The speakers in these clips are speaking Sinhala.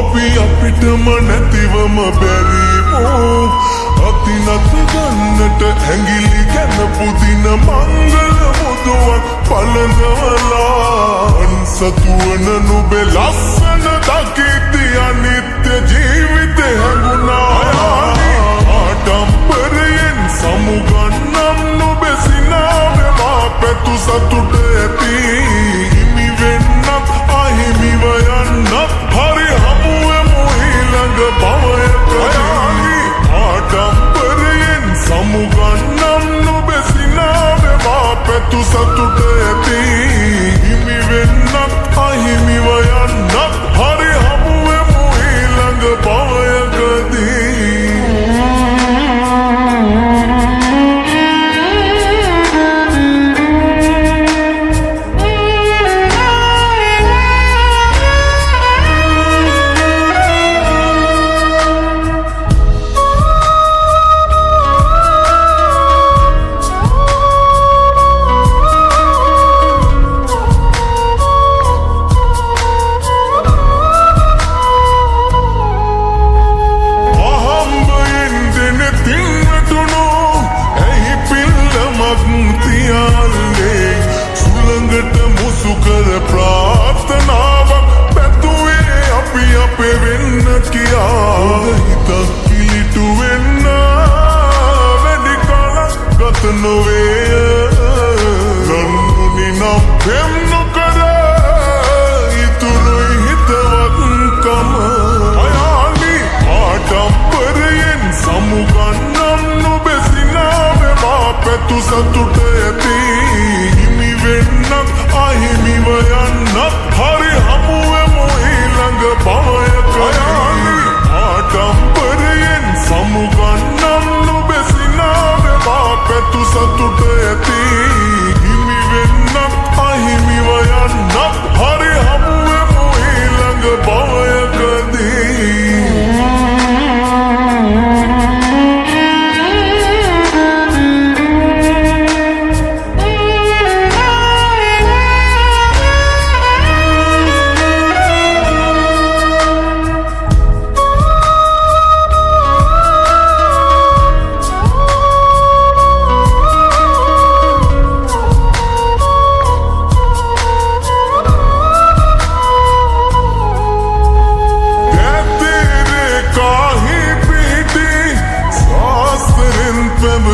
අපි අපිටම නැතිවම බැරිමෝ අතිනත ගන්නට ඇඟිලි ගැන පුදින මංගල මුදුවක් පළඳවලා අන්සතුවන නුඹේ ලස්සන දකිද්දි අනිත්‍ය ජීවිතේ හැඟුණා ආඩම්බරයෙන් සමුගන්නම් නුඹේ සිනාවේ මා පැතු සතුට ඇති හිමි වෙන්නත් අහිමිව යන්නත් හරි හමුවෙමු ඊළඟ භවයකදී ආඩම්බරයෙන් සමුගන්නම් නුඹේ සිනාවේ මා පැතු සතුට ඇති හිමි වෙන්නත් අහිමිව යන්නත් හරි හමුවෙමු ඊළඟ භවයකදී සතුට ඇති හිමි වෙන්නත් අහිමිව යන්නත් හරි හමුවෙමු ඊළඟ භවයකදී ආඩම්බරයෙන් සමුගන්නම් නුඹේ සිනාවේ මා පැතු සතුට ඇති හිමි වෙන්නත් අහිමිව යන්නත් හරි හමුවෙමු ඊළඟ භවයකදී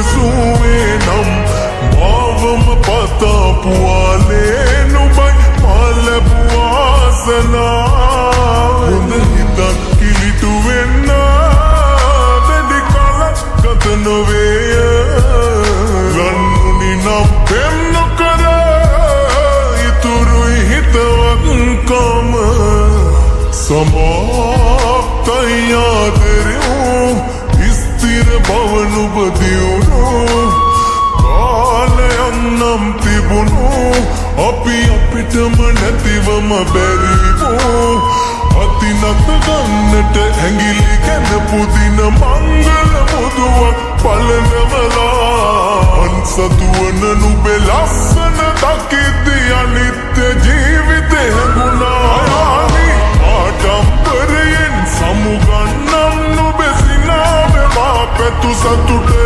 Suenam Bavam pata puale nubai pale puasana Undahita kilitu venna Dedikala katanoveya Rannuni na pem nukara Iturui hitavak kama Samaptaya deriu Istir bhavanu badiyunu කාලයක් නම් තිබුණු අපි අපිටම නැතිවම බැරිවෝ අතිනත ගන්නට ඇඟිලි ගැන පුදින මංගල මුදුවක් පළඳවලා අන්සතුවන නුඹේ ලස්සන දකිද්දි අනිත්‍ය ජීවිතේ හැඟුණා ආඩම්බරයෙන් සමුගන්නම් නුඹේ සිනාවේ මා පැතු සතුට